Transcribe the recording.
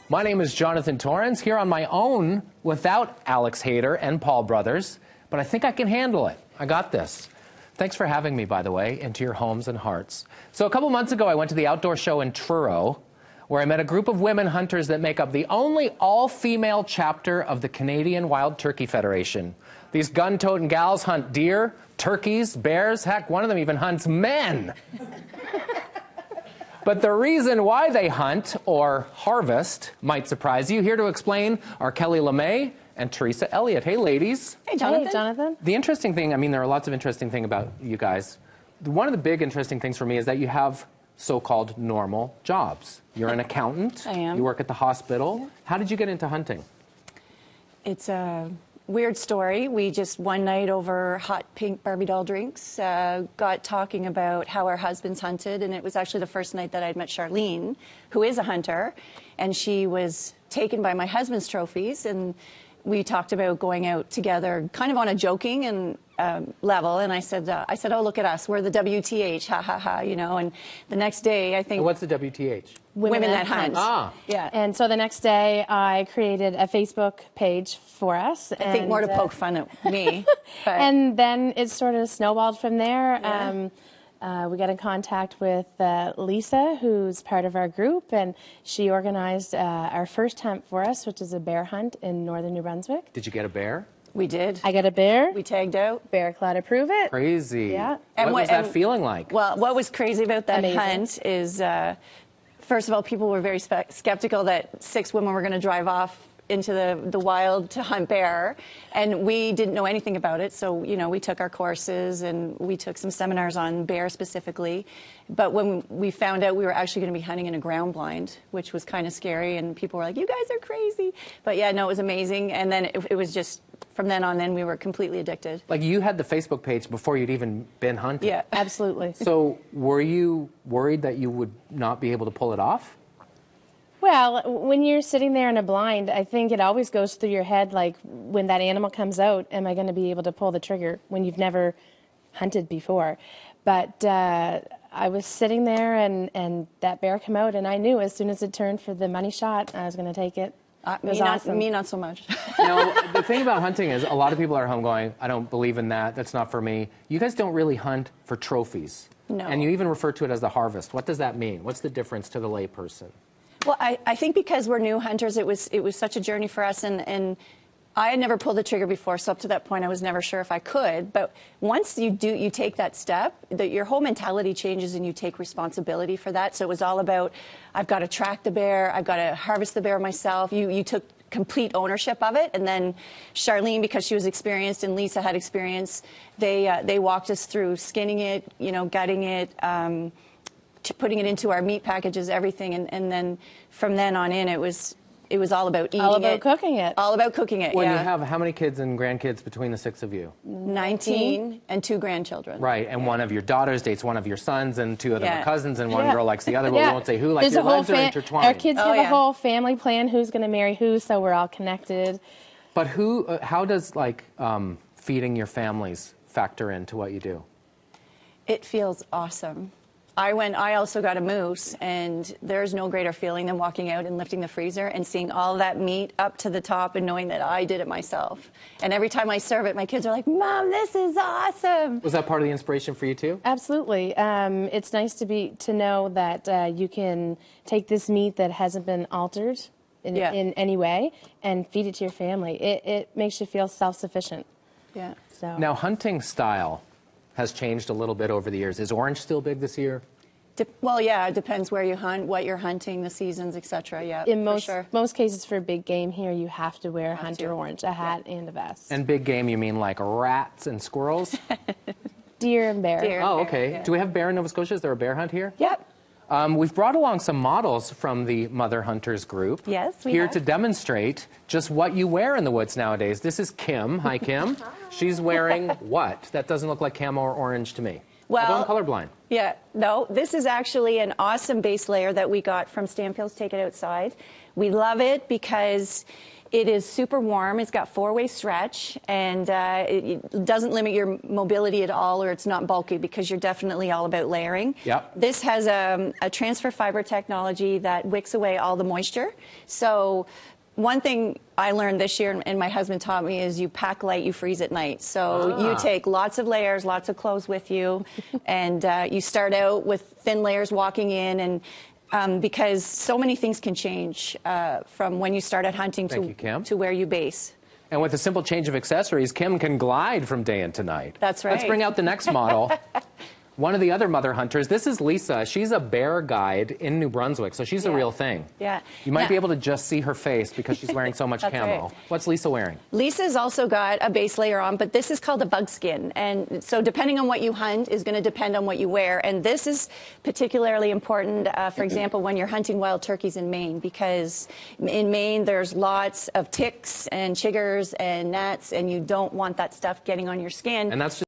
My name is Jonathan Torrens, here on my own without Alex Hayter and Paul Brothers, but I think I can handle it. I got this. Thanks for having me, by the way, into your homes and hearts. So a couple months ago, I went to the outdoor show in Truro, where I met a group of women hunters that make up the only all-female chapter of the Canadian Wild Turkey Federation. These gun-toting gals hunt deer, turkeys, bears, heck, one of them even hunts men. But the reason why they hunt, or harvest, might surprise you. Here to explain are Kelly LeMay and Teresa Elliott. Hey, ladies. Hey, Jonathan. Hey, Jonathan. The interesting thing, I mean, there are lots of interesting things about you guys. One of the big interesting things for me is that you have so-called normal jobs. You're an accountant. I am. You work at the hospital. Yeah. How did you get into hunting? It's a weird story. We just one night over hot pink Barbie doll drinks got talking about how our husbands hunted, and it was actually the first night that I'd met Charlene, who is a hunter, and she was taken by my husband's trophies, and we talked about going out together kind of on a joking and level, and I said, oh, look at us, we're the WTH, ha ha ha, you know, and the next day I think... What's the WTH? Women that hunt. Ah. Yeah. And so the next day, I created a Facebook page for us. I think more to poke fun at me. But. And then it sort of snowballed from there. Yeah. We got in contact with Lisa, who's part of our group, and she organized our first hunt for us, which is a bear hunt in northern New Brunswick. Did you get a bear? We did. I got a bear. We tagged out. Bear Claw to prove it. Crazy. Yeah. What was that feeling like? Well, what was crazy about that Amazing. hunt is, first of all, people were very skeptical that 6 women were going to drive off into the wild to hunt bear, and we didn't know anything about it. So, you know, we took our courses and we took some seminars on bear specifically. But when we found out we were actually going to be hunting in a ground blind, which was kind of scary, and people were like, "You guys are crazy." But yeah, no, it was amazing. And then it was just from then on, then we were completely addicted. Like, you had the Facebook page before you'd even been hunting. Yeah, absolutely. So were you worried that you would not be able to pull it off? Well, when you're sitting there in a blind, I think it always goes through your head, like, when that animal comes out, am I going to be able to pull the trigger when you've never hunted before? But I was sitting there, and that bear came out, and I knew as soon as it turned for the money shot, I was going to take it. It was awesome. Me, not so much. Now, the thing about hunting is a lot of people are at home going, I don't believe in that. That's not for me. You guys don't really hunt for trophies. No. And you even refer to it as the harvest. What does that mean? What's the difference to the layperson? Well, I think because we're new hunters, it was such a journey for us, and I had never pulled the trigger before, so up to that point I was never sure if I could. But once you take that step, your whole mentality changes and you take responsibility for that. So it was all about, I've got to track the bear, I've got to harvest the bear myself. You took complete ownership of it, and then Charlene, because she was experienced and Lisa had experience, they walked us through skinning it, you know, gutting it, putting it into our meat packages, everything, and then from then on in, it was all about eating it. All about cooking it. All about cooking it, When yeah. you have how many kids and grandkids between the 6 of you? 19 and 2 grandchildren. Right, and one of your daughters dates one of your sons, and 2 of them are cousins, and one girl likes the other, but we won't say who. Like, there's your a whole lives are intertwined. Our kids have a whole family plan, who's going to marry who, so we're all connected. But how does, like, feeding your families factor into what you do? It feels awesome. I also got a moose, and there's no greater feeling than walking out and lifting the freezer and seeing all that meat up to the top and knowing that I did it myself. And every time I serve it, my kids are like, "Mom, this is awesome." Was that part of the inspiration for you too? Absolutely. It's nice to know that you can take this meat that hasn't been altered in any way and feed it to your family. It makes you feel self-sufficient. Yeah. So. Now, hunting style has changed a little bit over the years. Is orange still big this year? Well, yeah, it depends where you hunt, what you're hunting, the seasons, etc. Yeah, in most cases for big game here, you have to wear hunter orange, a hat and a vest. And big game, you mean like rats and squirrels? Deer and bear. Deer and oh, bear, okay. yeah. Do we have bear in Nova Scotia? Is there a bear hunt here? Yep. We've brought along some models from the Mother Hunters group. Yes, we Here have. to demonstrate just what you wear in the woods nowadays. This is Kim. Hi, Kim. She's wearing what? That doesn't look like camo or orange to me. Well, Although I'm colorblind. Yeah, no, this is actually an awesome base layer that we got from Stampil's Take It Outside. We love it because it is super warm. It's got four-way stretch, and it doesn't limit your mobility at all, or it's not bulky, because you're definitely all about layering. Yep. This has a transfer fiber technology that wicks away all the moisture. So one thing I learned this year, and my husband taught me, is you pack light, you freeze at night. So you take lots of layers, lots of clothes with you, and you start out with thin layers walking in, and because so many things can change from when you start out hunting to where you base. And with a simple change of accessories, Kim can glide from day into night. That's right. Let's bring out the next model. One of the other mother hunters, this is Lisa. She's a bear guide in New Brunswick, so she's a real thing. Yeah. You might be able to just see her face because she's wearing so much camo. Right. What's Lisa wearing? Lisa's also got a base layer on, but this is called a buckskin. And so depending on what you hunt is going to depend on what you wear. And this is particularly important, for example, when you're hunting wild turkeys in Maine, because in Maine there's lots of ticks and chiggers and gnats, and you don't want that stuff getting on your skin. And that's just